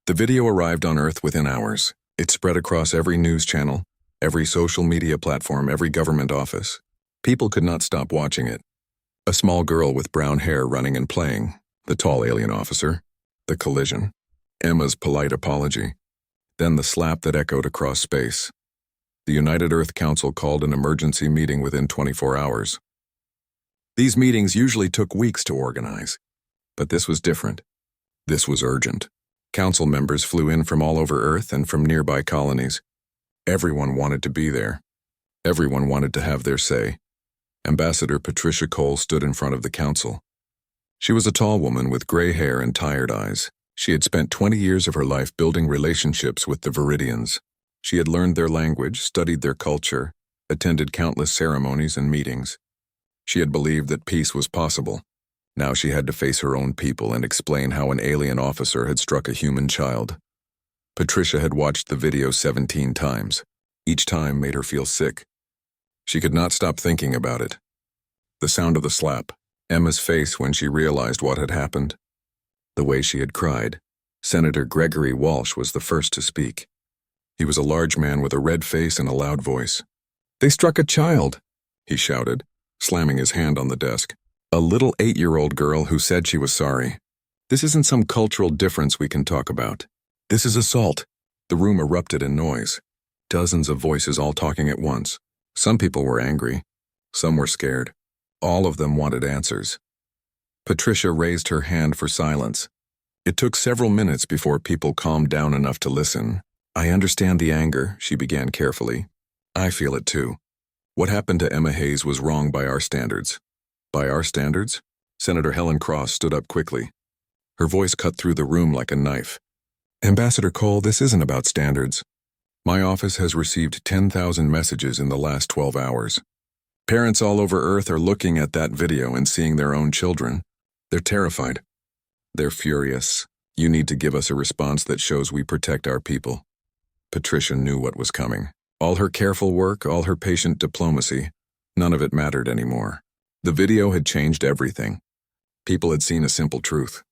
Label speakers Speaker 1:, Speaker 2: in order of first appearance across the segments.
Speaker 1: The video arrived on Earth within hours. It spread across every news channel, every social media platform, every government office. People could not stop watching it. A small girl with brown hair running and playing, the tall alien officer, the collision, Emma's polite apology, then the slap that echoed across space. The United Earth Council called an emergency meeting within 24 hours. These meetings usually took weeks to organize, but this was different. This was urgent. Council members flew in from all over Earth and from nearby colonies. Everyone wanted to be there. Everyone wanted to have their say. Ambassador Patricia Cole stood in front of the council. She was a tall woman with gray hair and tired eyes. She had spent 20 years of her life building relationships with the Viridians. She had learned their language, studied their culture, attended countless ceremonies and meetings. She had believed that peace was possible. Now she had to face her own people and explain how an alien officer had struck a human child. Patricia had watched the video 17 times. Each time made her feel sick. She could not stop thinking about it. The sound of the slap, Emma's face when she realized what had happened, the way she had cried. Senator Gregory Walsh was the first to speak. He was a large man with a red face and a loud voice. "They struck a child," he shouted, slamming his hand on the desk. "A little 8-year-old girl who said she was sorry. This isn't some cultural difference we can talk about. This is assault." The room erupted in noise. Dozens of voices all talking at once. Some people were angry. Some were scared. All of them wanted answers. Patricia raised her hand for silence. It took several minutes before people calmed down enough to listen. "I understand the anger," she began carefully. "I feel it too. What happened to Emma Hayes was wrong by our standards." "By our standards?" Senator Helen Cross stood up quickly. Her voice cut through the room like a knife. "Ambassador Cole, this isn't about standards. My office has received 10,000 messages in the last 12 hours. Parents all over Earth are looking at that video and seeing their own children. They're terrified. They're furious. You need to give us a response that shows we protect our people." Patricia knew what was coming. All her careful work, all her patient diplomacy, none of it mattered anymore. The video had changed everything. People had seen a simple truth.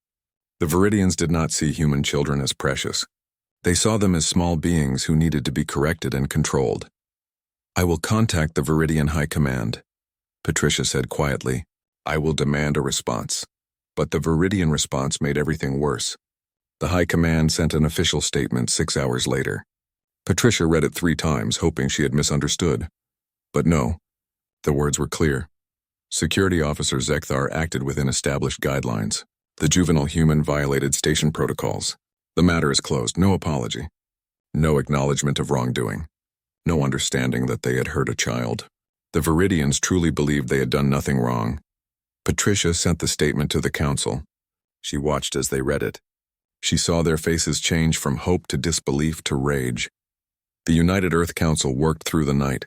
Speaker 1: The Viridians did not see human children as precious. They saw them as small beings who needed to be corrected and controlled. "I will contact the Viridian High Command," Patricia said quietly. "I will demand a response." But the Viridian response made everything worse. The High Command sent an official statement 6 hours later. Patricia read it 3 times, hoping she had misunderstood. But no, the words were clear. Security Officer Zekthar acted within established guidelines. The juvenile human violated station protocols. The matter is closed. No apology. No acknowledgement of wrongdoing. No understanding that they had hurt a child. The Viridians truly believed they had done nothing wrong. Patricia sent the statement to the council. She watched as they read it. She saw their faces change from hope to disbelief to rage. The United Earth Council worked through the night.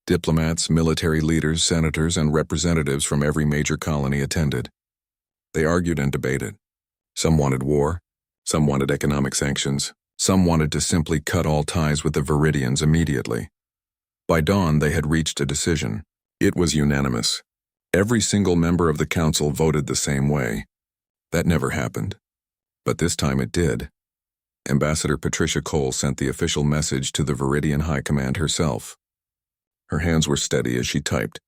Speaker 1: Diplomats, military leaders, senators, and representatives from every major colony attended. They argued and debated. Some wanted war. Some wanted economic sanctions. Some wanted to simply cut all ties with the Viridians immediately. By dawn, they had reached a decision. It was unanimous. Every single member of the council voted the same way. That never happened. But this time it did. Ambassador Patricia Cole sent the official message to the Viridian High Command herself. Her hands were steady as she typed.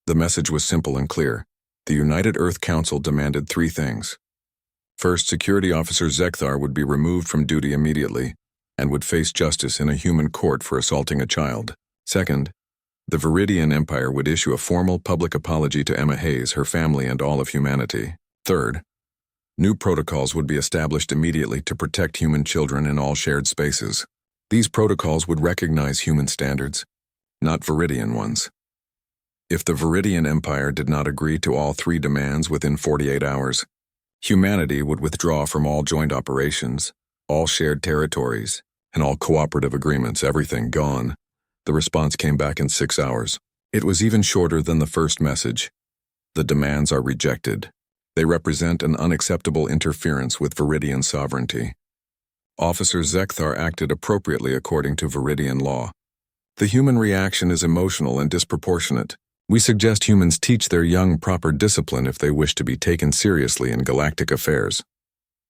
Speaker 1: The message was simple and clear. The United Earth Council demanded 3 things. First, Security Officer Zekthar would be removed from duty immediately and would face justice in a human court for assaulting a child. Second, the Viridian Empire would issue a formal public apology to Emma Hayes, her family, and all of humanity. Third, new protocols would be established immediately to protect human children in all shared spaces. These protocols would recognize human standards, not Viridian ones. If the Viridian Empire did not agree to all 3 demands within 48 hours, humanity would withdraw from all joint operations, all shared territories, and all cooperative agreements, everything gone. The response came back in 6 hours. It was even shorter than the first message. The demands are rejected. They represent an unacceptable interference with Viridian sovereignty. Officer Zekthar acted appropriately according to Viridian law. The human reaction is emotional and disproportionate. We suggest humans teach their young proper discipline if they wish to be taken seriously in galactic affairs.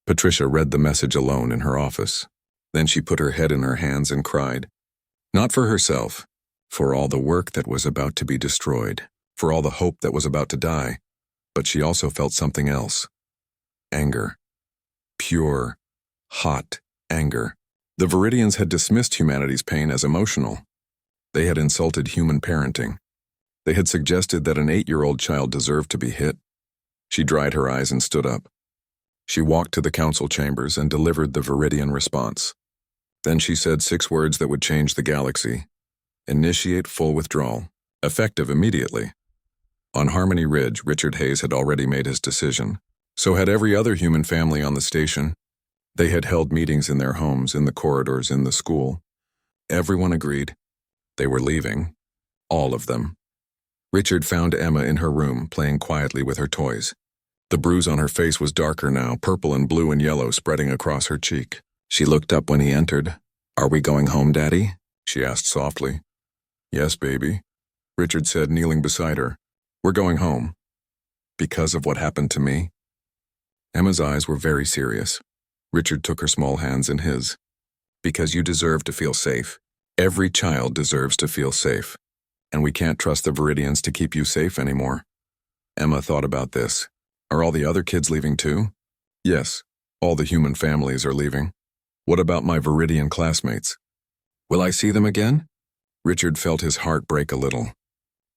Speaker 1: Patricia read the message alone in her office. Then she put her head in her hands and cried. Not for herself, for all the work that was about to be destroyed, for all the hope that was about to die, but she also felt something else. Anger. Pure, hot anger. The Viridians had dismissed humanity's pain as emotional. They had insulted human parenting. They had suggested that an 8-year-old child deserved to be hit. She dried her eyes and stood up. She walked to the council chambers and delivered the Viridian response. Then she said 6 words that would change the galaxy. Initiate full withdrawal. Effective immediately. On Harmony Ridge, Richard Hayes had already made his decision. So had every other human family on the station. They had held meetings in their homes, in the corridors, in the school. Everyone agreed. They were leaving. All of them. Richard found Emma in her room, playing quietly with her toys. The bruise on her face was darker now, purple and blue and yellow spreading across her cheek. She looked up when he entered. Are we going home, Daddy? She asked softly. Yes, baby, Richard said, kneeling beside her. We're going home. Because of what happened to me? Emma's eyes were very serious. Richard took her small hands in his. Because you deserve to feel safe. Every child deserves to feel safe. And we can't trust the Viridians to keep you safe anymore. Emma thought about this. Are all the other kids leaving too? Yes, all the human families are leaving. What about my Viridian classmates? Will I see them again? Richard felt his heart break a little.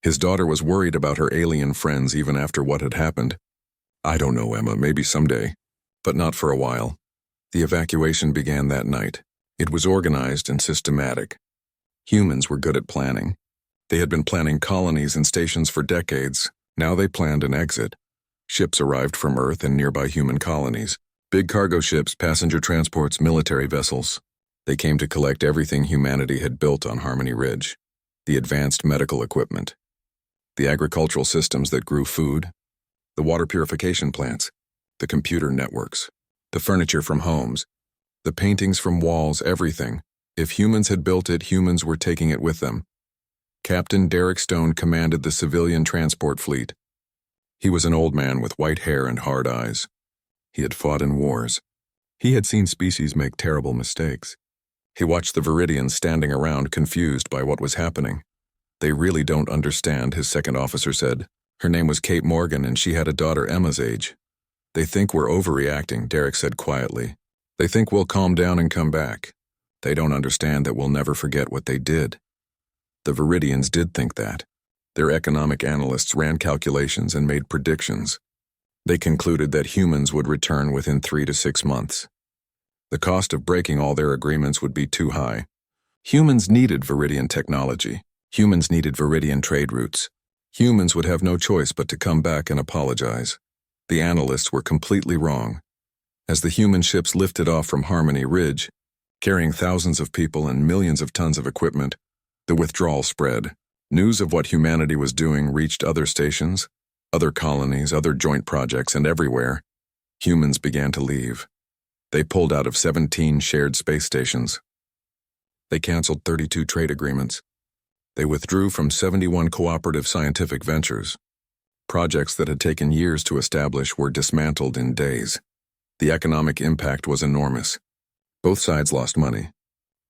Speaker 1: His daughter was worried about her alien friends even after what had happened. I don't know, Emma, maybe someday. But not for a while. The evacuation began that night. It was organized and systematic. Humans were good at planning. They had been planning colonies and stations for decades. Now they planned an exit. Ships arrived from Earth and nearby human colonies. Big cargo ships, passenger transports, military vessels. They came to collect everything humanity had built on Harmony Ridge. The advanced medical equipment. The agricultural systems that grew food. The water purification plants. The computer networks. The furniture from homes. The paintings from walls, everything. If humans had built it, humans were taking it with them. Captain Derek Stone commanded the civilian transport fleet. He was an old man with white hair and hard eyes. He had fought in wars. He had seen species make terrible mistakes. He watched the Viridians standing around confused by what was happening. They really don't understand, his second officer said. Her name was Kate Morgan and she had a daughter Emma's age. They think we're overreacting, Derek said quietly. They think we'll calm down and come back. They don't understand that we'll never forget what they did. The Viridians did think that. Their economic analysts ran calculations and made predictions. They concluded that humans would return within 3 to 6 months. The cost of breaking all their agreements would be too high. Humans needed Viridian technology. Humans needed Viridian trade routes. Humans would have no choice but to come back and apologize. The analysts were completely wrong. As the human ships lifted off from Harmony Ridge, carrying thousands of people and millions of tons of equipment, the withdrawal spread. News of what humanity was doing reached other stations, other colonies, other joint projects, and everywhere. Humans began to leave. They pulled out of 17 shared space stations. They canceled 32 trade agreements. They withdrew from 71 cooperative scientific ventures. Projects that had taken years to establish were dismantled in days. The economic impact was enormous. Both sides lost money.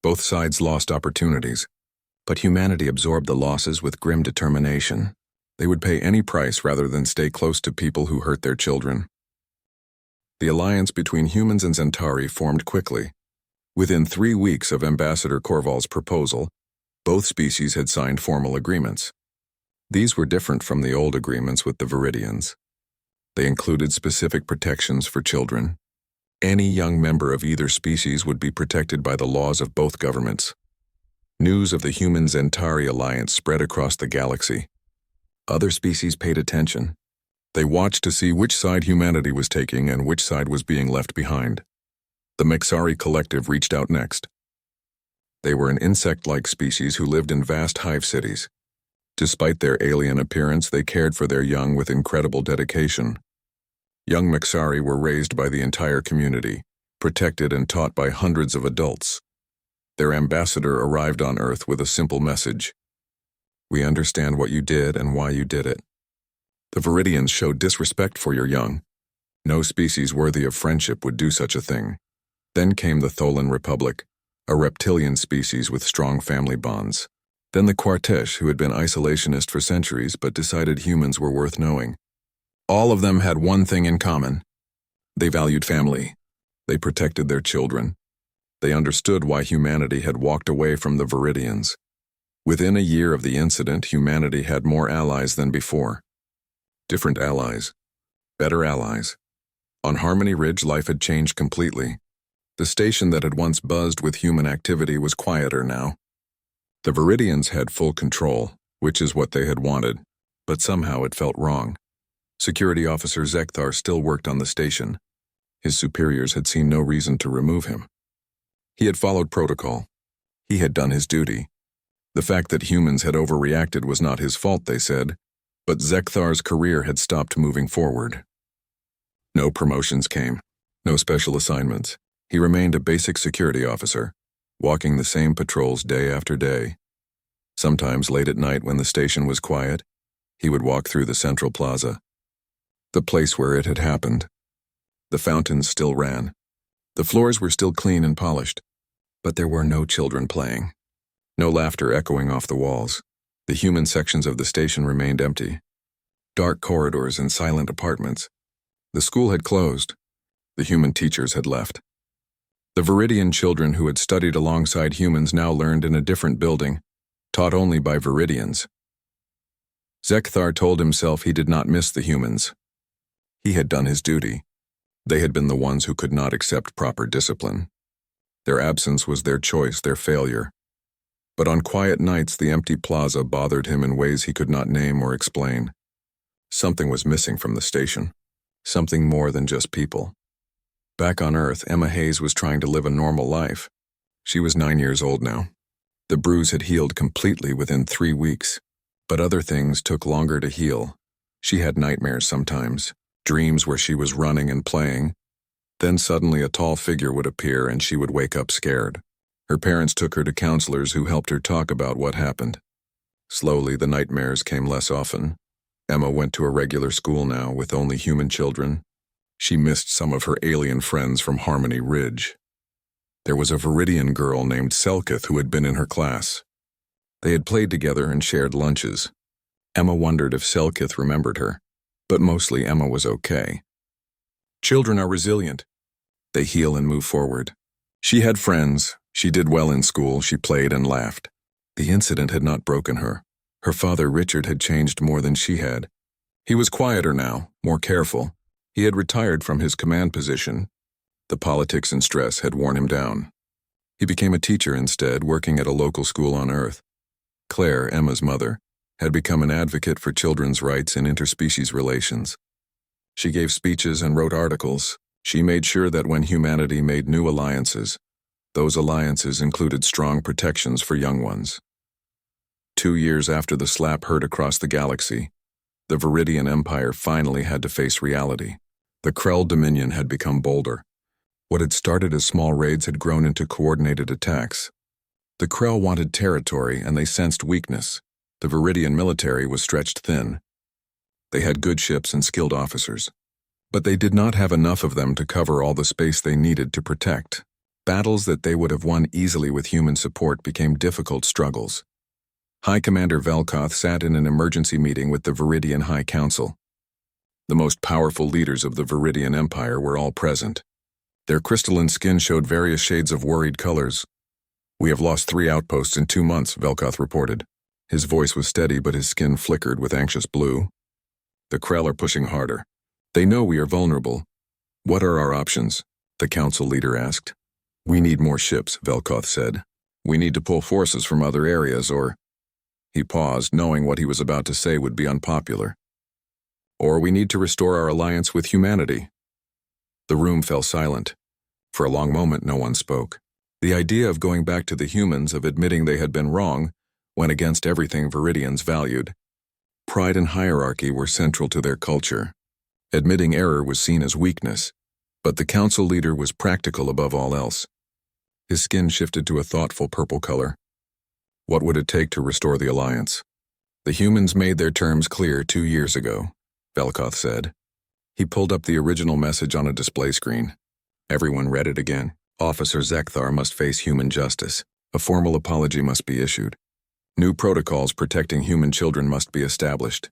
Speaker 1: Both sides lost opportunities. But humanity absorbed the losses with grim determination. They would pay any price rather than stay close to people who hurt their children. The alliance between humans and Centauri formed quickly. Within 3 weeks of Ambassador Corval's proposal, both species had signed formal agreements. These were different from the old agreements with the Viridians. They included specific protections for children. Any young member of either species would be protected by the laws of both governments. News of the human-Centauri alliance spread across the galaxy. Other species paid attention. They watched to see which side humanity was taking and which side was being left behind. The Mexari collective reached out next. They were an insect-like species who lived in vast hive cities. Despite their alien appearance, they cared for their young with incredible dedication. Young Mexari were raised by the entire community, protected and taught by hundreds of adults. Their ambassador arrived on Earth with a simple message. We understand what you did and why you did it. The Viridians showed disrespect for your young. No species worthy of friendship would do such a thing. Then came the Tholan Republic, a reptilian species with strong family bonds. Then the Quartesh, who had been isolationist for centuries but decided humans were worth knowing. All of them had one thing in common. They valued family. They protected their children. They understood why humanity had walked away from the Viridians. Within a year of the incident, humanity had more allies than before. Different allies. Better allies. On Harmony Ridge, life had changed completely. The station that had once buzzed with human activity was quieter now. The Viridians had full control, which is what they had wanted, but somehow it felt wrong. Security Officer Zekthar still worked on the station. His superiors had seen no reason to remove him. He had followed protocol. He had done his duty. The fact that humans had overreacted was not his fault, they said, but Zekthar's career had stopped moving forward. No promotions came, no special assignments. He remained a basic security officer, walking the same patrols day after day. Sometimes late at night when the station was quiet, he would walk through the central plaza, the place where it had happened. The fountains still ran. The floors were still clean and polished, but there were no children playing. No laughter echoing off the walls. The human sections of the station remained empty. Dark corridors and silent apartments. The school had closed. The human teachers had left. The Viridian children who had studied alongside humans now learned in a different building, taught only by Viridians. Zekthar told himself he did not miss the humans. He had done his duty. They had been the ones who could not accept proper discipline. Their absence was their choice, their failure. But on quiet nights, the empty plaza bothered him in ways he could not name or explain. Something was missing from the station. Something more than just people. Back on Earth, Emma Hayes was trying to live a normal life. She was 9 years old now. The bruise had healed completely within 3 weeks, but other things took longer to heal. She had nightmares sometimes, dreams where she was running and playing. Then suddenly a tall figure would appear and she would wake up scared. Her parents took her to counselors who helped her talk about what happened. Slowly, the nightmares came less often. Emma went to a regular school now with only human children. She missed some of her alien friends from Harmony Ridge. There was a Viridian girl named Selkith who had been in her class. They had played together and shared lunches. Emma wondered if Selkith remembered her, but mostly Emma was okay. Children are resilient. They heal and move forward. She had friends. She did well in school. She played and laughed. The incident had not broken her. Her father, Richard, had changed more than she had. He was quieter now, more careful. He had retired from his command position. The politics and stress had worn him down. He became a teacher instead, working at a local school on Earth. Claire, Emma's mother, had become an advocate for children's rights in interspecies relations. She gave speeches and wrote articles. She made sure that when humanity made new alliances, those alliances included strong protections for young ones. 2 years after the slap heard across the galaxy, the Viridian Empire finally had to face reality. The Krell Dominion had become bolder. What had started as small raids had grown into coordinated attacks. The Krell wanted territory and they sensed weakness. The Viridian military was stretched thin. They had good ships and skilled officers, but they did not have enough of them to cover all the space they needed to protect. Battles that they would have won easily with human support became difficult struggles. High Commander Velkoth sat in an emergency meeting with the Viridian High Council. The most powerful leaders of the Viridian Empire were all present. Their crystalline skin showed various shades of worried colors. "We have lost 3 outposts in 2 months, Velkoth reported. His voice was steady, but his skin flickered with anxious blue. "The Krell are pushing harder. They know we are vulnerable. What are our options?" the council leader asked. "We need more ships," Velkoth said. "We need to pull forces from other areas or—" He paused, knowing what he was about to say would be unpopular. "Or we need to restore our alliance with humanity." The room fell silent. For a long moment, no one spoke. The idea of going back to the humans, of admitting they had been wrong, went against everything Viridians valued. Pride and hierarchy were central to their culture. Admitting error was seen as weakness, but the council leader was practical above all else. His skin shifted to a thoughtful purple color. What would it take to restore the alliance? "The humans made their terms clear 2 years ago," Velkoth said. He pulled up the original message on a display screen. Everyone read it again. Officer Zekthar must face human justice. A formal apology must be issued. New protocols protecting human children must be established.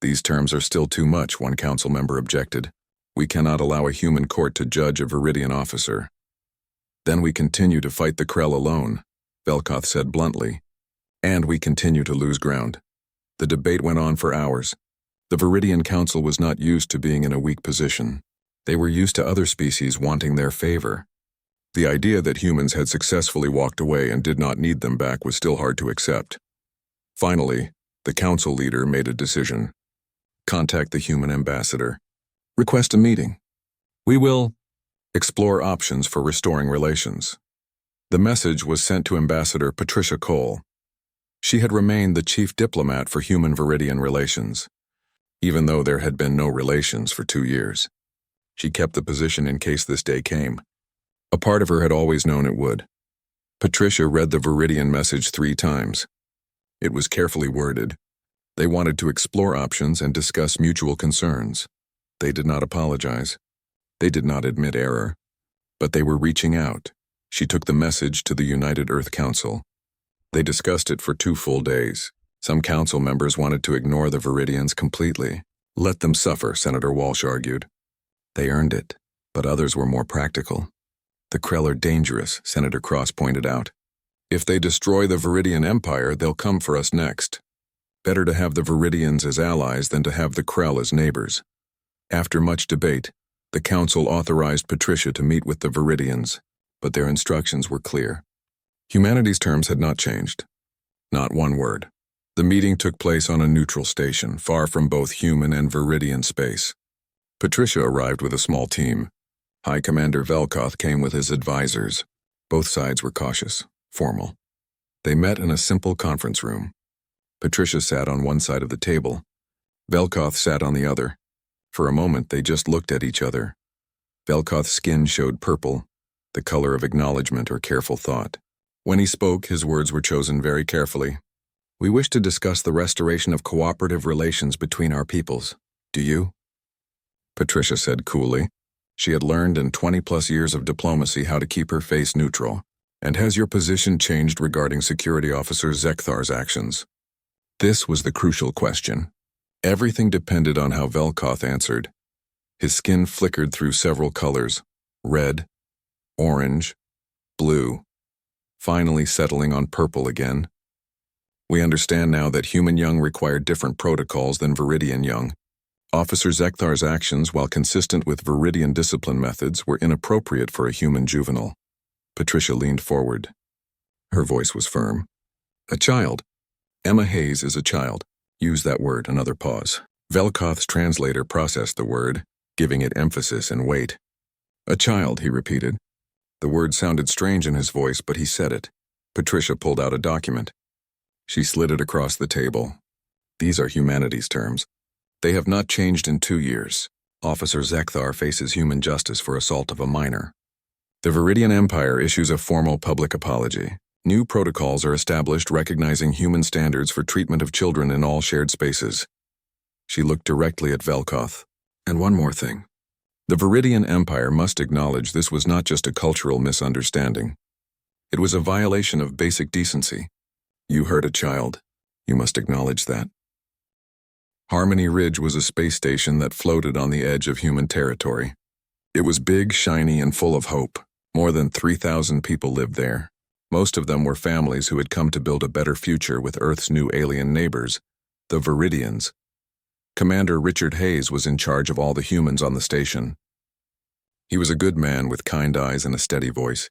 Speaker 1: These terms are still too much, one council member objected. We cannot allow a human court to judge a Viridian officer. Then we continue to fight the Krell alone, Velkoth said bluntly. And we continue to lose ground. The debate went on for hours. The Viridian Council was not used to being in a weak position. They were used to other species wanting their favor. The idea that humans had successfully walked away and did not need them back was still hard to accept. Finally, the council leader made a decision. Contact the human ambassador. Request a meeting. We will explore options for restoring relations. The message was sent to Ambassador Patricia Cole. She had remained the chief diplomat for human Viridian relations, even though there had been no relations for 2 years. She kept the position in case this day came. A part of her had always known it would. Patricia read the Viridian message 3 times. It was carefully worded. They wanted to explore options and discuss mutual concerns. They did not apologize. They did not admit error. But they were reaching out. She took the message to the United Earth Council. They discussed it for 2 full days. Some council members wanted to ignore the Viridians completely. Let them suffer, Senator Walsh argued. They earned it, but others were more practical. The Krell are dangerous, Senator Cross pointed out. If they destroy the Viridian Empire, they'll come for us next. Better to have the Viridians as allies than to have the Krell as neighbors. After much debate, the council authorized Patricia to meet with the Viridians, but their instructions were clear. Humanity's terms had not changed. Not one word. The meeting took place on a neutral station, far from both human and Viridian space. Patricia arrived with a small team. High Commander Velkoth came with his advisors. Both sides were cautious, formal. They met in a simple conference room. Patricia sat on one side of the table. Velkoth sat on the other. For a moment, they just looked at each other. Velkoth's skin showed purple, the color of acknowledgement or careful thought. When he spoke, his words were chosen very carefully. We wish to discuss the restoration of cooperative relations between our peoples. Do you? Patricia said coolly. She had learned in 20-plus years of diplomacy how to keep her face neutral. And has your position changed regarding Security Officer Zekthar's actions? This was the crucial question. Everything depended on how Velkoth answered. His skin flickered through several colors, red, orange, blue, finally settling on purple again. We understand now that human young required different protocols than Viridian young. Officer Zekthar's actions, while consistent with Viridian discipline methods, were inappropriate for a human juvenile. Patricia leaned forward. Her voice was firm. A child. Emma Hayes is a child. Use that word, another pause. Velkoth's translator processed the word, giving it emphasis and weight. A child, he repeated. The word sounded strange in his voice, but he said it. Patricia pulled out a document. She slid it across the table. These are humanity's terms. They have not changed in 2 years. Officer Zekthar faces human justice for assault of a minor. The Viridian Empire issues a formal public apology. New protocols are established recognizing human standards for treatment of children in all shared spaces. She looked directly at Velkoth. And one more thing. The Viridian Empire must acknowledge this was not just a cultural misunderstanding. It was a violation of basic decency. You hurt a child. You must acknowledge that. Harmony Ridge was a space station that floated on the edge of human territory. It was big, shiny, and full of hope. More than 3,000 people lived there. Most of them were families who had come to build a better future with Earth's new alien neighbors, the Viridians. Commander Richard Hayes was in charge of all the humans on the station. He was a good man with kind eyes and a steady voice.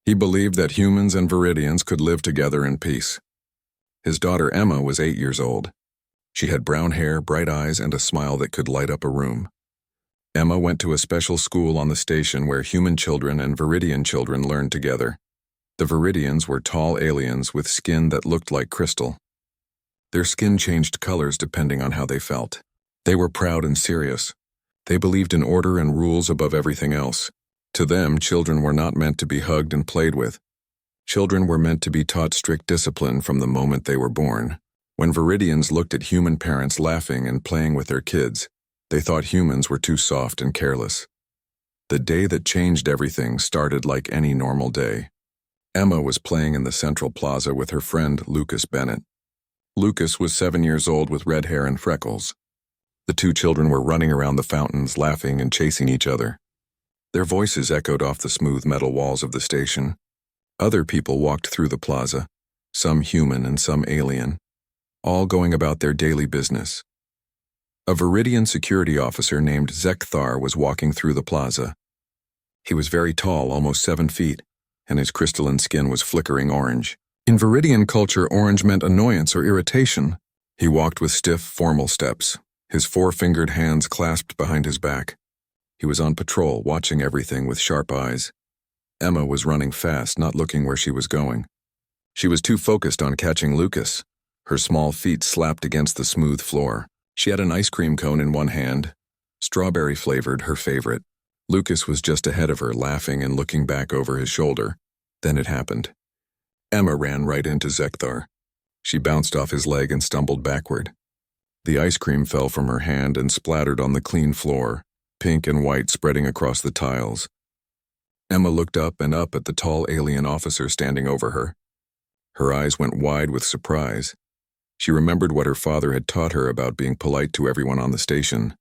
Speaker 1: He believed that humans and Viridians could live together in peace. His daughter Emma was 8 years old. She had brown hair, bright eyes, and a smile that could light up a room. Emma went to a special school on the station where human children and Viridian children learned together. The Viridians were tall aliens with skin that looked like crystal. Their skin changed colors depending on how they felt. They were proud and serious. They believed in order and rules above everything else. To them, children were not meant to be hugged and played with. Children were meant to be taught strict discipline from the moment they were born. When Viridians looked at human parents laughing and playing with their kids, They thought humans were too soft and careless. The day that changed everything started like any normal day. Emma was playing in the central plaza with her friend Lucas Bennett. Lucas was 7 years old with red hair and freckles. The two children were running around the fountains, laughing and chasing each other. Their voices echoed off the smooth metal walls of the station. Other people walked through the plaza, some human and some alien, all going about their daily business. A Viridian security officer named Zekthar was walking through the plaza. He was very tall, almost 7 feet, and his crystalline skin was flickering orange. In Viridian culture, orange meant annoyance or irritation. He walked with stiff, formal steps, his 4-fingered hands clasped behind his back. He was on patrol, watching everything with sharp eyes. Emma was running fast, not looking where she was going. She was too focused on catching Lucas. Her small feet slapped against the smooth floor. She had an ice cream cone in one hand, strawberry flavored, her favorite. Lucas was just ahead of her, laughing and looking back over his shoulder. Then it happened. Emma ran right into Zekthar. She bounced off his leg and stumbled backward. The ice cream fell from her hand and splattered on the clean floor, pink and white spreading across the tiles. Emma looked up and up at the tall alien officer standing over her. Her eyes went wide with surprise. She remembered what her father had taught her about being polite to everyone on the station.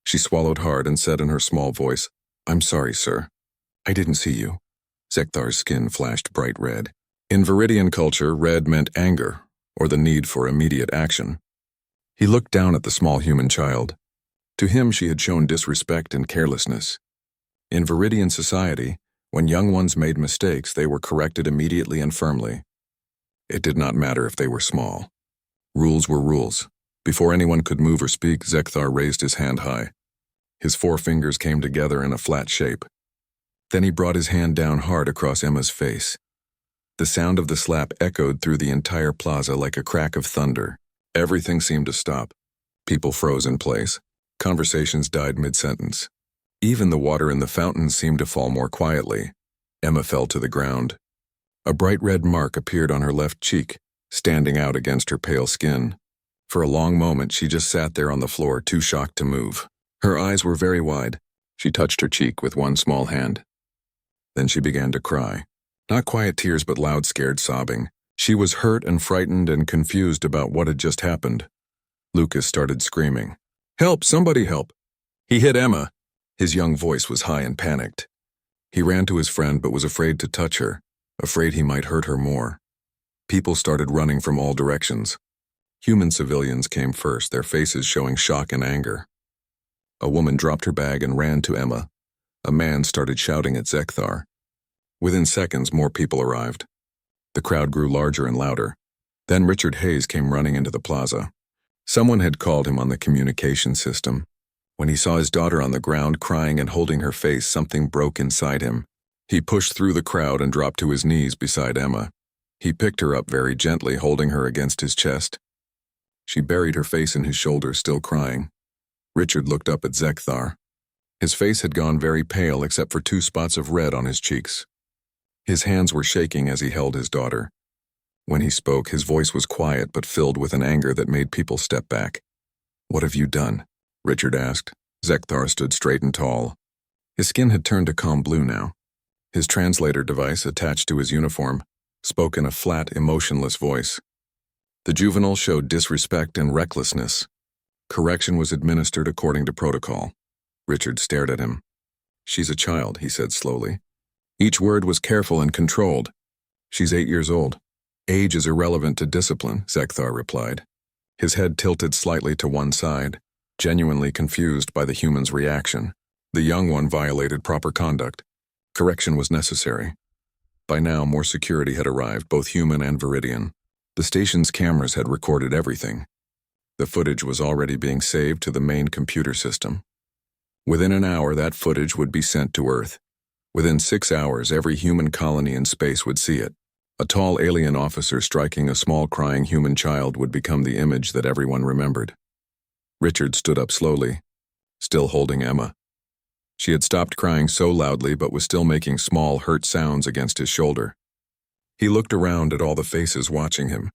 Speaker 1: She swallowed hard and said in her small voice, "I'm sorry, sir. I didn't see you." Zekthar's skin flashed bright red. In Viridian culture, red meant anger, or the need for immediate action. He looked down at the small human child. To him, she had shown disrespect and carelessness. In Viridian society, when young ones made mistakes, they were corrected immediately and firmly. It did not matter if they were small. Rules were rules. Before anyone could move or speak, Zekthar raised his hand high. His 4 fingers came together in a flat shape. Then he brought his hand down hard across Emma's face. The sound of the slap echoed through the entire plaza like a crack of thunder. Everything seemed to stop. People froze in place. Conversations died mid-sentence. Even the water in the fountain seemed to fall more quietly. Emma fell to the ground. A bright red mark appeared on her left cheek, standing out against her pale skin. For a long moment, she just sat there on the floor, too shocked to move. Her eyes were very wide. She touched her cheek with one small hand. Then she began to cry. Not quiet tears, but loud, scared sobbing. She was hurt and frightened and confused about what had just happened. Lucas started screaming, "Help! Somebody help!" He hit Emma. His young voice was high and panicked. He ran to his friend but was afraid to touch her, afraid he might hurt her more. People started running from all directions. Human civilians came first, their faces showing shock and anger. A woman dropped her bag and ran to Emma. A man started shouting at Zekthar. Within seconds, more people arrived. The crowd grew larger and louder. Then Richard Hayes came running into the plaza. Someone had called him on the communication system. When he saw his daughter on the ground crying and holding her face, something broke inside him. He pushed through the crowd and dropped to his knees beside Emma. He picked her up very gently, holding her against his chest. She buried her face in his shoulder, still crying. Richard looked up at Zekthar. His face had gone very pale except for 2 spots of red on his cheeks. His hands were shaking as he held his daughter. When he spoke, his voice was quiet but filled with an anger that made people step back. "What have you done?" Richard asked. Zekthar stood straight and tall. His skin had turned a calm blue now. His translator device, attached to his uniform, spoke in a flat, emotionless voice. The juvenile showed disrespect and recklessness. Correction was administered according to protocol. Richard stared at him. "She's a child," he said slowly. Each word was careful and controlled. "She's 8 years old. Age is irrelevant to discipline," Zekthar replied. His head tilted slightly to one side, genuinely confused by the human's reaction. The young one violated proper conduct. Correction was necessary. By now, more security had arrived, both human and Viridian. The station's cameras had recorded everything. The footage was already being saved to the main computer system. Within an hour, that footage would be sent to Earth. Within 6 hours, every human colony in space would see it. A tall alien officer striking a small crying human child would become the image that everyone remembered. Richard stood up slowly, still holding Emma. She had stopped crying so loudly but was still making small, hurt sounds against his shoulder. He looked around at all the faces watching him.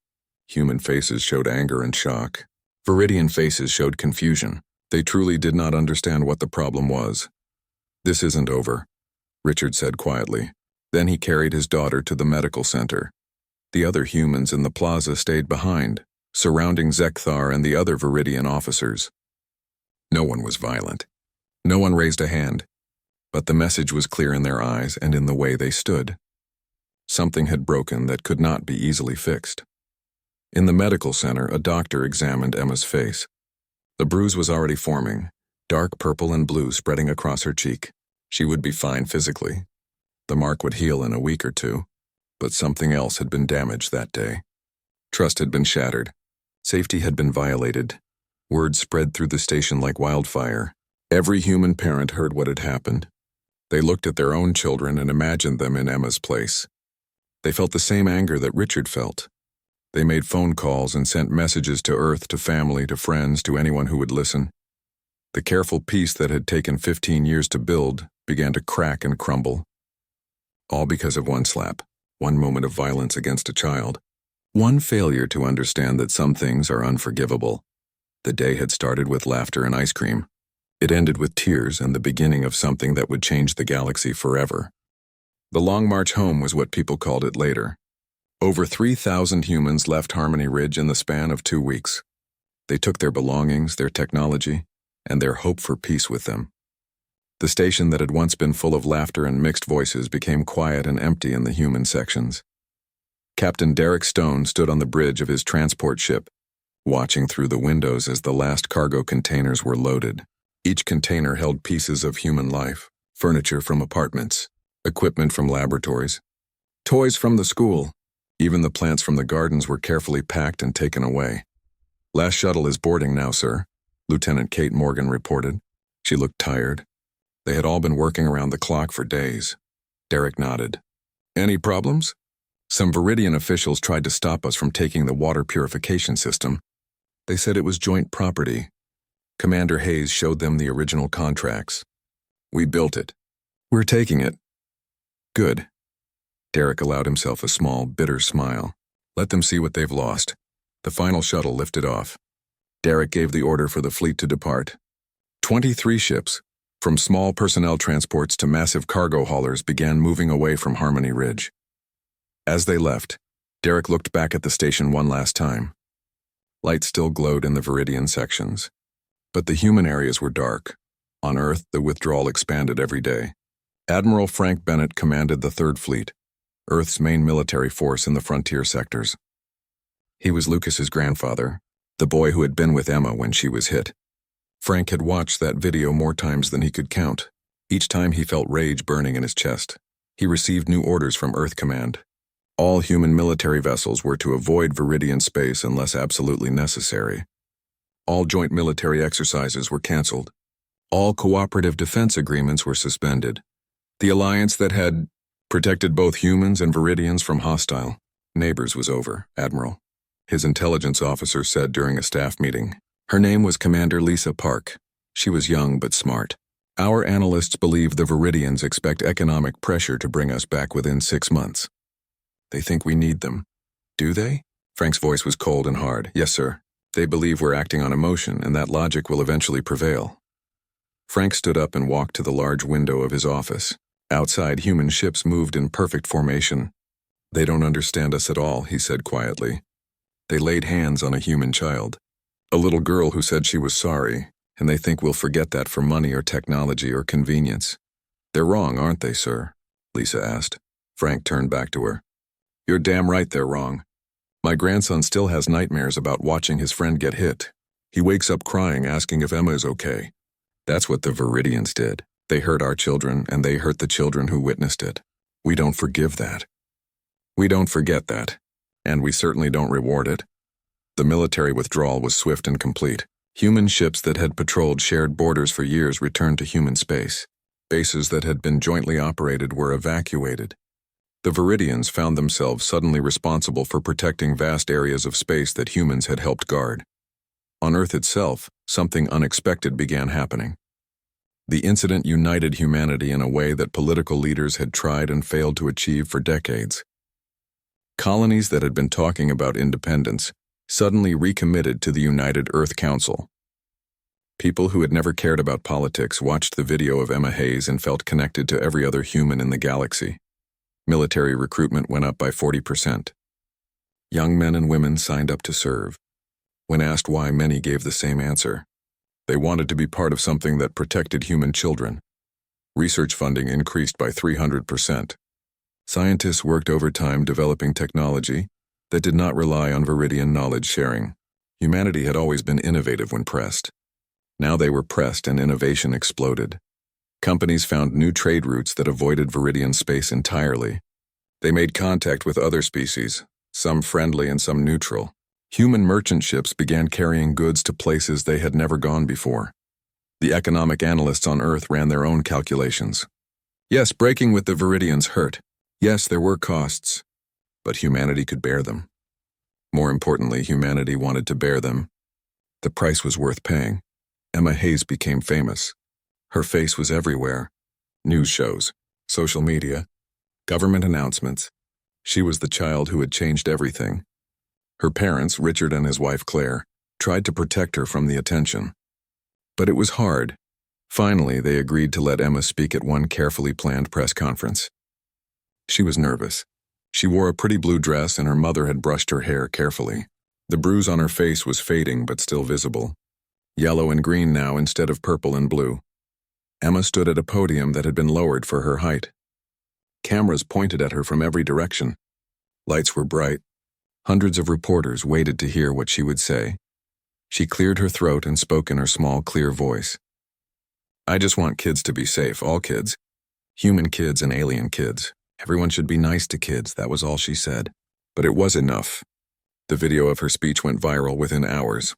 Speaker 1: Human faces showed anger and shock. Viridian faces showed confusion. They truly did not understand what the problem was. "This isn't over," Richard said quietly. Then he carried his daughter to the medical center. The other humans in the plaza stayed behind, surrounding Zekthar and the other Viridian officers. No one was violent. No one raised a hand, but the message was clear in their eyes and in the way they stood. Something had broken that could not be easily fixed. In the medical center, a doctor examined Emma's face. The bruise was already forming, dark purple and blue spreading across her cheek. She would be fine physically. The mark would heal in a week or two, but something else had been damaged that day. Trust had been shattered. Safety had been violated. Word spread through the station like wildfire. Every human parent heard what had happened. They looked at their own children and imagined them in Emma's place. They felt the same anger that Richard felt. They made phone calls and sent messages to Earth, to family, to friends, to anyone who would listen. The careful peace that had taken 15 years to build began to crack and crumble. All because of one slap, one moment of violence against a child, one failure to understand that some things are unforgivable. The day had started with laughter and ice cream. It ended with tears and the beginning of something that would change the galaxy forever. The Long March Home was what people called it later. Over 3,000 humans left Harmony Ridge in the span of 2 weeks. They took their belongings, their technology, and their hope for peace with them. The station that had once been full of laughter and mixed voices became quiet and empty in the human sections. Captain Derek Stone stood on the bridge of his transport ship, watching through the windows as the last cargo containers were loaded. Each container held pieces of human life, furniture from apartments, equipment from laboratories, toys from the school. Even the plants from the gardens were carefully packed and taken away. "Last shuttle is boarding now, sir," Lieutenant Kate Morgan reported. She looked tired. They had all been working around the clock for days. Derek nodded. "Any problems?" "Some Viridian officials tried to stop us from taking the water purification system. They said it was joint property. Commander Hayes showed them the original contracts. We built it. We're taking it." "Good." Derek allowed himself a small, bitter smile. "Let them see what they've lost." The final shuttle lifted off. Derek gave the order for the fleet to depart. 23 ships, from small personnel transports to massive cargo haulers, began moving away from Harmony Ridge. As they left, Derek looked back at the station one last time. Light still glowed in the Viridian sections, but the human areas were dark. On Earth, the withdrawal expanded every day. Admiral Frank Bennett commanded the Third Fleet, Earth's main military force in the frontier sectors. He was Lucas's grandfather, the boy who had been with Emma when she was hit. Frank had watched that video more times than he could count. Each time he felt rage burning in his chest. He received new orders from Earth Command. All human military vessels were to avoid Viridian space unless absolutely necessary. All joint military exercises were canceled. All cooperative defense agreements were suspended. The alliance that had protected both humans and Viridians from hostile neighbors was over, Admiral, his intelligence officer said during a staff meeting. Her name was Commander Lisa Park. She was young but smart. "Our analysts believe the Viridians expect economic pressure to bring us back within 6 months. They think we need them." "Do they?" Frank's voice was cold and hard. "Yes, sir. They believe we're acting on emotion and that logic will eventually prevail." Frank stood up and walked to the large window of his office. Outside, human ships moved in perfect formation. "They don't understand us at all," he said quietly. "They laid hands on a human child, a little girl who said she was sorry, and they think we'll forget that for money or technology or convenience." "They're wrong, aren't they, sir?" Lisa asked. Frank turned back to her. "You're damn right they're wrong. My grandson still has nightmares about watching his friend get hit. He wakes up crying asking if Emma is okay. That's what the Viridians did. They hurt our children, and they hurt the children who witnessed it. We don't forgive that. We don't forget that, and we certainly don't reward it." The military withdrawal was swift and complete. Human ships that had patrolled shared borders for years returned to human space. Bases that had been jointly operated were evacuated. The Viridians found themselves suddenly responsible for protecting vast areas of space that humans had helped guard. On Earth itself, something unexpected began happening. The incident united humanity in a way that political leaders had tried and failed to achieve for decades. Colonies that had been talking about independence suddenly recommitted to the United Earth Council. People who had never cared about politics watched the video of Emma Hayes and felt connected to every other human in the galaxy. Military recruitment went up by 40%. Young men and women signed up to serve. When asked why, many gave the same answer. They wanted to be part of something that protected human children. Research funding increased by 300%. Scientists worked overtime developing technology that did not rely on Viridian knowledge sharing. Humanity had always been innovative when pressed. Now they were pressed and innovation exploded. Companies found new trade routes that avoided Viridian space entirely. They made contact with other species, some friendly and some neutral. Human merchant ships began carrying goods to places they had never gone before. The economic analysts on Earth ran their own calculations. Yes, breaking with the Viridians hurt. Yes, there were costs. But humanity could bear them. More importantly, humanity wanted to bear them. The price was worth paying. Emma Hayes became famous. Her face was everywhere. News shows, social media, government announcements. She was the child who had changed everything. Her parents, Richard and his wife Claire, tried to protect her from the attention. But it was hard. Finally, they agreed to let Emma speak at one carefully planned press conference. She was nervous. She wore a pretty blue dress and her mother had brushed her hair carefully. The bruise on her face was fading but still visible. Yellow and green now instead of purple and blue. Emma stood at a podium that had been lowered for her height. Cameras pointed at her from every direction. Lights were bright. Hundreds of reporters waited to hear what she would say. She cleared her throat and spoke in her small, clear voice. I just want kids to be safe, all kids. Human kids and alien kids. Everyone should be nice to kids, that was all she said. But it was enough. The video of her speech went viral within hours.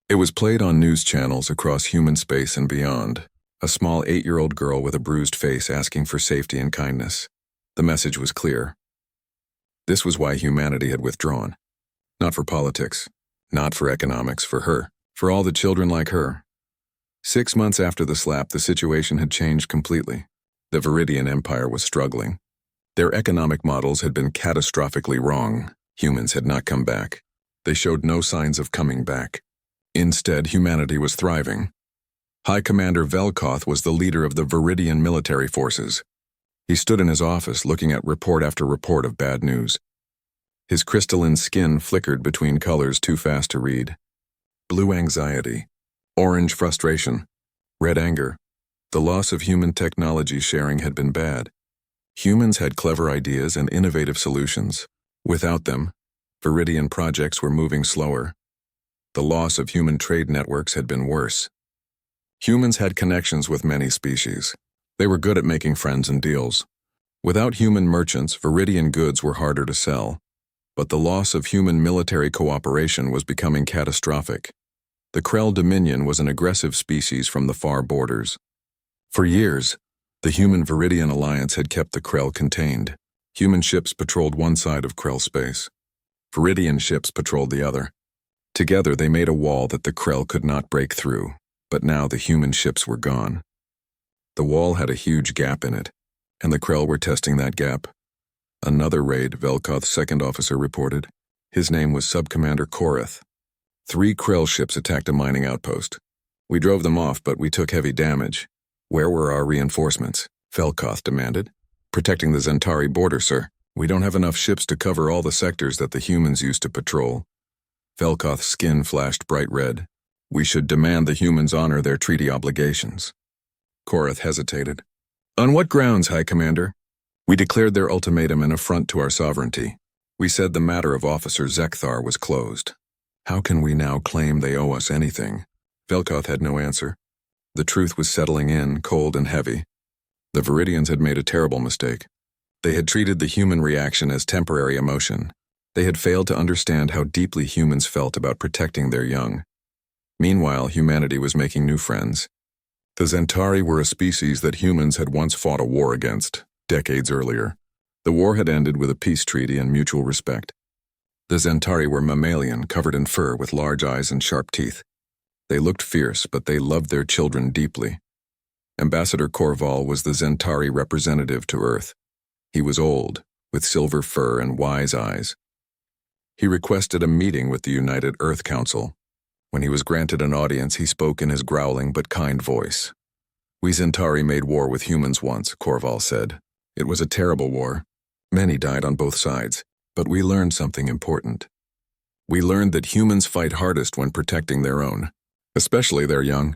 Speaker 1: It was played on news channels across human space and beyond. A small 8-year-old girl with a bruised face asking for safety and kindness. The message was clear. This was why humanity had withdrawn. Not for politics, not for economics, for her, for all the children like her. 6 months after the slap, the situation had changed completely. The Viridian Empire was struggling. Their economic models had been catastrophically wrong. Humans had not come back. They showed no signs of coming back. Instead, humanity was thriving. High Commander Velkoth was the leader of the Viridian military forces. He stood in his office looking at report after report of bad news. His crystalline skin flickered between colors too fast to read. Blue anxiety, orange frustration, red anger. The loss of human technology sharing had been bad. Humans had clever ideas and innovative solutions. Without them, Viridian projects were moving slower. The loss of human trade networks had been worse. Humans had connections with many species. They were good at making friends and deals. Without human merchants, Viridian goods were harder to sell. But the loss of human military cooperation was becoming catastrophic. The Krell Dominion was an aggressive species from the far borders. For years, the Human-Viridian Alliance had kept the Krell contained. Human ships patrolled one side of Krell space. Viridian ships patrolled the other. Together they made a wall that the Krell could not break through, but now the human ships were gone. The wall had a huge gap in it, and the Krell were testing that gap. Another raid, Velkoth's second officer reported. His name was Subcommander Korath. 3 Krell ships attacked a mining outpost. We drove them off, but we took heavy damage. Where were our reinforcements? Velkoth demanded. Protecting the Zentari border, sir. We don't have enough ships to cover all the sectors that the humans used to patrol. Velkoth's skin flashed bright red. We should demand the humans honor their treaty obligations. Korath hesitated. On what grounds, High Commander? We declared their ultimatum an affront to our sovereignty. We said the matter of Officer Zekthar was closed. How can we now claim they owe us anything? Velkoth had no answer. The truth was settling in, cold and heavy. The Viridians had made a terrible mistake. They had treated the human reaction as temporary emotion. They had failed to understand how deeply humans felt about protecting their young. Meanwhile, humanity was making new friends. The Zentari were a species that humans had once fought a war against, decades earlier. The war had ended with a peace treaty and mutual respect. The Zentari were mammalian, covered in fur with large eyes and sharp teeth. They looked fierce, but they loved their children deeply. Ambassador Korval was the Zentari representative to Earth. He was old, with silver fur and wise eyes. He requested a meeting with the United Earth Council. When he was granted an audience, he spoke in his growling but kind voice. "We Centauri made war with humans once," Corval said. "It was a terrible war. Many died on both sides, but we learned something important. We learned that humans fight hardest when protecting their own, especially their young.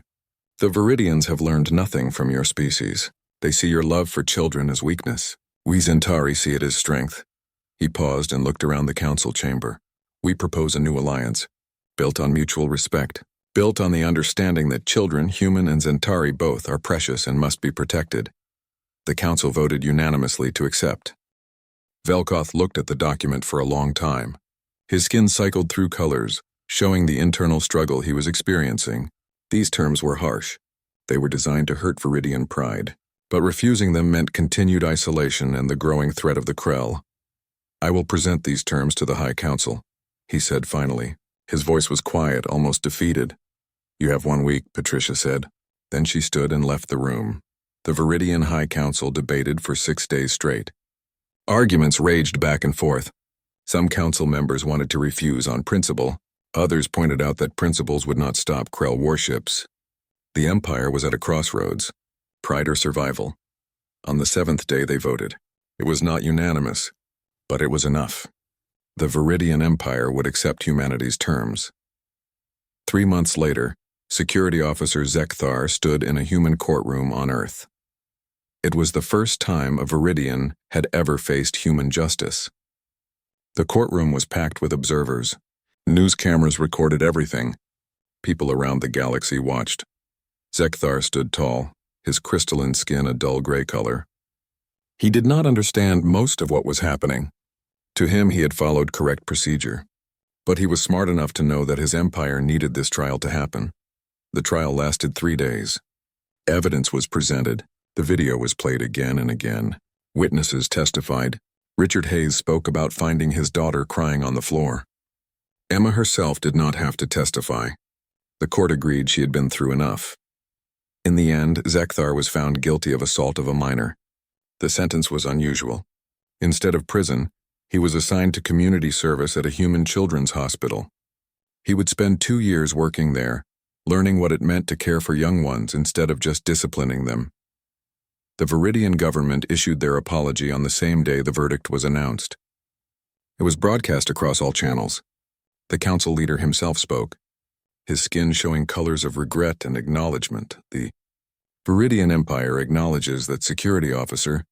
Speaker 1: The Viridians have learned nothing from your species. They see your love for children as weakness. We Centauri see it as strength." He paused and looked around the council chamber. "We propose a new alliance, built on mutual respect, built on the understanding that children, human and Centauri both, are precious and must be protected." The council voted unanimously to accept. Velkoth looked at the document for a long time. His skin cycled through colors, showing the internal struggle he was experiencing. These terms were harsh. They were designed to hurt Viridian pride, but refusing them meant continued isolation and the growing threat of the Krell. "I will present these terms to the High Council," he said finally. His voice was quiet, almost defeated. "You have 1 week," Patricia said. Then she stood and left the room. The Viridian High Council debated for 6 days straight. Arguments raged back and forth. Some council members wanted to refuse on principle. Others pointed out that principles would not stop Krell warships. The Empire was at a crossroads. Pride or survival. On the 7th day they voted. It was not unanimous, but it was enough. The Viridian Empire would accept humanity's terms. 3 months later, Security Officer Zekthar stood in a human courtroom on Earth. It was the first time a Viridian had ever faced human justice. The courtroom was packed with observers. News cameras recorded everything. People around the galaxy watched. Zekthar stood tall, his crystalline skin a dull gray color. He did not understand most of what was happening. To him, he had followed correct procedure. But he was smart enough to know that his empire needed this trial to happen. The trial lasted 3 days. Evidence was presented. The video was played again and again. Witnesses testified. Richard Hayes spoke about finding his daughter crying on the floor. Emma herself did not have to testify. The court agreed she had been through enough. In the end, Zekthar was found guilty of assault of a minor. The sentence was unusual. Instead of prison, he was assigned to community service at a human children's hospital. He would spend 2 years working there, learning what it meant to care for young ones instead of just disciplining them. The Viridian government issued their apology on the same day the verdict was announced. It was broadcast across all channels. The council leader himself spoke, his skin showing colors of regret and acknowledgement. The Viridian Empire acknowledges that Security Officer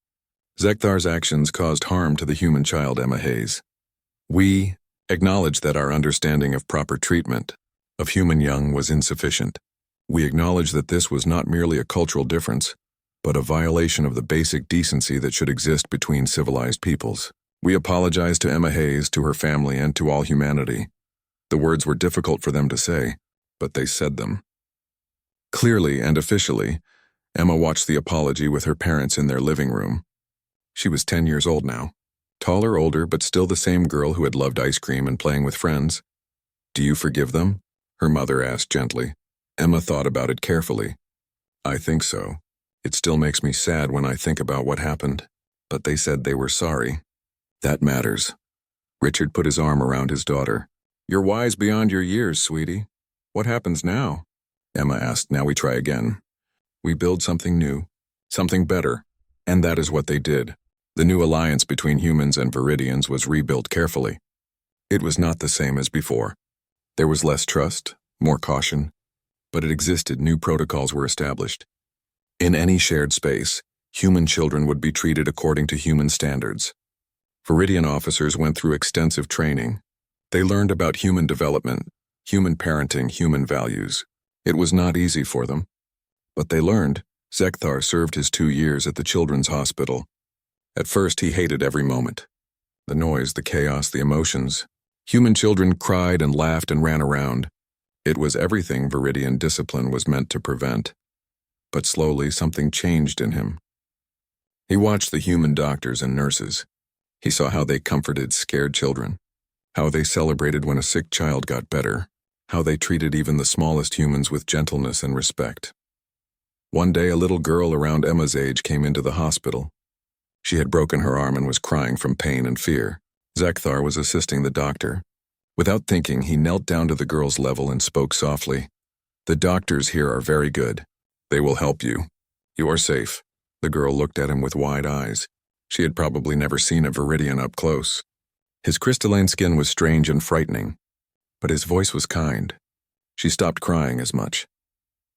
Speaker 1: Zekthar's actions caused harm to the human child Emma Hayes. We acknowledge that our understanding of proper treatment of human young was insufficient. We acknowledge that this was not merely a cultural difference, but a violation of the basic decency that should exist between civilized peoples. We apologize to Emma Hayes, to her family, and to all humanity. The words were difficult for them to say, but they said them. Clearly and officially, Emma watched the apology with her parents in their living room. She was 10 years old now, taller, older, but still the same girl who had loved ice cream and playing with friends. "Do you forgive them?" her mother asked gently. Emma thought about it carefully. "I think so. It still makes me sad when I think about what happened, but they said they were sorry. That matters." Richard put his arm around his daughter. "You're wise beyond your years, sweetie. What happens now?" Emma asked. "Now we try again. We build something new, something better." And that is what they did. The new alliance between humans and Viridians was rebuilt carefully. It was not the same as before. There was less trust, more caution, but it existed. New protocols were established. In any shared space, human children would be treated according to human standards. Viridian officers went through extensive training. They learned about human development, human parenting, human values. It was not easy for them, but they learned. Zekthar served his 2 years at the children's hospital. At first, he hated every moment. The noise, the chaos, the emotions. Human children cried and laughed and ran around. It was everything Viridian discipline was meant to prevent. But slowly, something changed in him. He watched the human doctors and nurses. He saw how they comforted scared children, how they celebrated when a sick child got better, how they treated even the smallest humans with gentleness and respect. One day, a little girl around Emma's age came into the hospital. She had broken her arm and was crying from pain and fear. Zekthar was assisting the doctor. Without thinking, he knelt down to the girl's level and spoke softly. "The doctors here are very good. They will help you. You are safe." The girl looked at him with wide eyes. She had probably never seen a Viridian up close. His crystalline skin was strange and frightening, but his voice was kind. She stopped crying as much.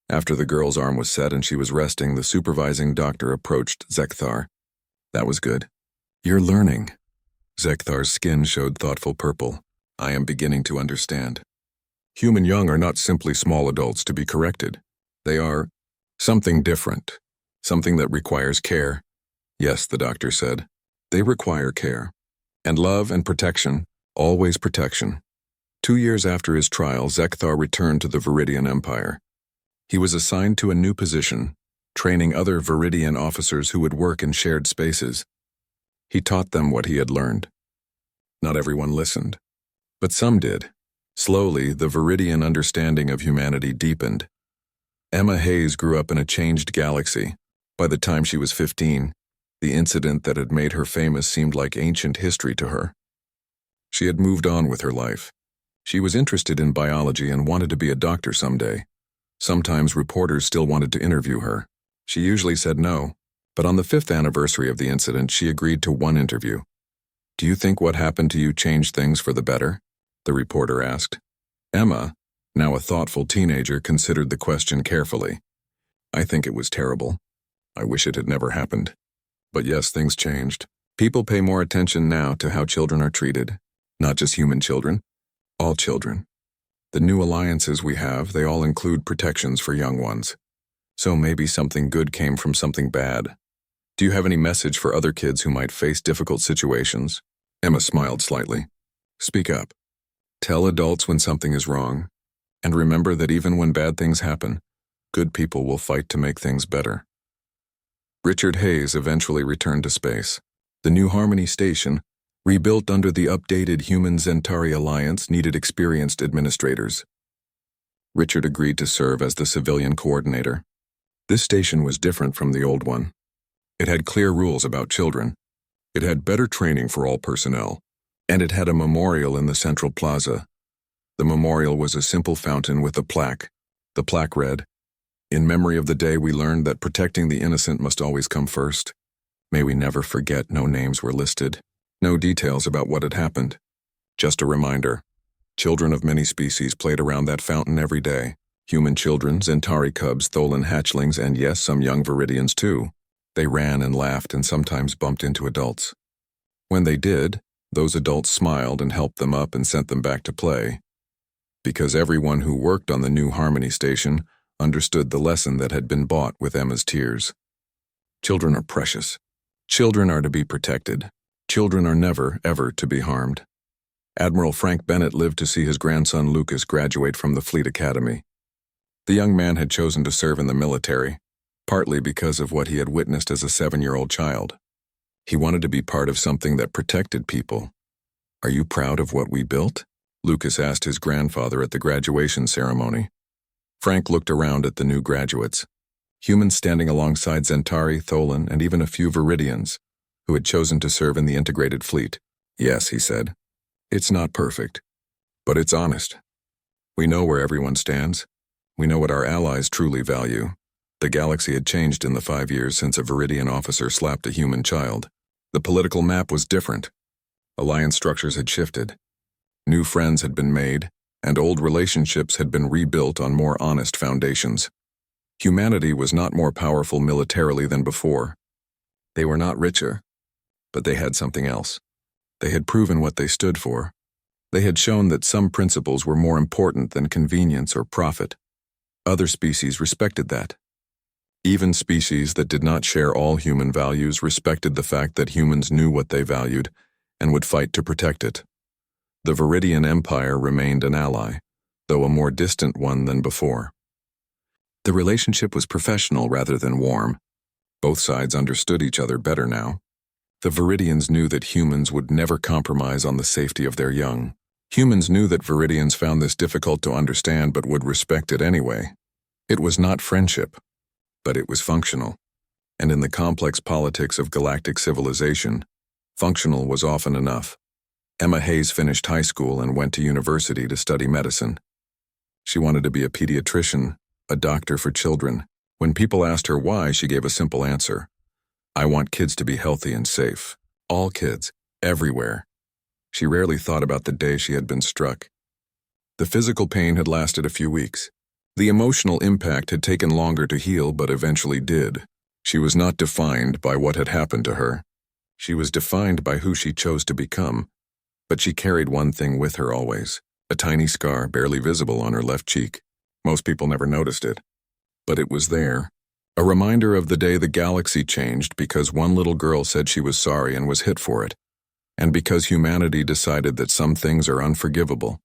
Speaker 1: After the girl's arm was set and she was resting, the supervising doctor approached Zekthar. "That was good. You're learning." Zekthar's skin showed thoughtful purple. "I am beginning to understand. Human young are not simply small adults to be corrected. They are something different, something that requires care." "Yes," the doctor said. "They require care. And love and protection, always protection." 2 years after his trial, Zekthar returned to the Viridian Empire. He was assigned to a new position, training other Viridian officers who would work in shared spaces. He taught them what he had learned. Not everyone listened, but some did. Slowly, the Viridian understanding of humanity deepened. Emma Hayes grew up in a changed galaxy. By the time she was 15, the incident that had made her famous seemed like ancient history to her. She had moved on with her life. She was interested in biology and wanted to be a doctor someday. Sometimes reporters still wanted to interview her. She usually said no, but on the 5th anniversary of the incident, she agreed to one interview. "Do you think what happened to you changed things for the better?" the reporter asked. Emma, now a thoughtful teenager, considered the question carefully. "I think it was terrible. I wish it had never happened. But yes, things changed. People pay more attention now to how children are treated. Not just human children, all children. The new alliances we have, they all include protections for young ones. So maybe something good came from something bad. Do you have any message for other kids who might face difficult situations?" Emma smiled slightly. "Speak up. Tell adults when something is wrong. And remember that even when bad things happen, good people will fight to make things better." Richard Hayes eventually returned to space. The New Harmony station, rebuilt under the updated Human-Zentari Alliance, needed experienced administrators. Richard agreed to serve as the civilian coordinator. This station was different from the old one. It had clear rules about children. It had better training for all personnel. And it had a memorial in the central plaza. The memorial was a simple fountain with a plaque. The plaque read, "In memory of the day we learned that protecting the innocent must always come first. May we never forget no names were listed. No details about what had happened. Just a reminder. Children of many species played around that fountain every day. Human children, Zentari cubs, Tholan hatchlings, and yes, some young Viridians too. They ran and laughed and sometimes bumped into adults. When they did, those adults smiled and helped them up and sent them back to play. Because everyone who worked on the New Harmony station understood the lesson that had been bought with Emma's tears. Children are precious. Children are to be protected. Children are never, ever to be harmed." Admiral Frank Bennett lived to see his grandson Lucas graduate from the Fleet Academy. The young man had chosen to serve in the military, partly because of what he had witnessed as a 7-year-old child. He wanted to be part of something that protected people. "Are you proud of what we built?" Lucas asked his grandfather at the graduation ceremony. Frank looked around at the new graduates, humans standing alongside Zentari, Tholan, and even a few Viridians, who had chosen to serve in the integrated fleet. "Yes," he said. "It's not perfect, but it's honest. We know where everyone stands. We know what our allies truly value." The galaxy had changed in the 5 years since a Viridian officer slapped a human child. The political map was different. Alliance structures had shifted. New friends had been made, and old relationships had been rebuilt on more honest foundations. Humanity was not more powerful militarily than before. They were not richer, but they had something else. They had proven what they stood for. They had shown that some principles were more important than convenience or profit. Other species respected that. Even species that did not share all human values respected the fact that humans knew what they valued and would fight to protect it. The Viridian Empire remained an ally, though a more distant one than before. The relationship was professional rather than warm. Both sides understood each other better now. The Viridians knew that humans would never compromise on the safety of their young. Humans knew that Viridians found this difficult to understand but would respect it anyway. It was not friendship, but it was functional. And in the complex politics of galactic civilization, functional was often enough. Emma Hayes finished high school and went to university to study medicine. She wanted to be a pediatrician, a doctor for children. When people asked her why, she gave a simple answer. I want kids to be healthy and safe. All kids, everywhere. She rarely thought about the day she had been struck. The physical pain had lasted a few weeks. The emotional impact had taken longer to heal, but eventually did. She was not defined by what had happened to her. She was defined by who she chose to become. But she carried one thing with her always, a tiny scar barely visible on her left cheek. Most people never noticed it. But it was there. A reminder of the day the galaxy changed because one little girl said she was sorry and was hit for it. And because humanity decided that some things are unforgivable.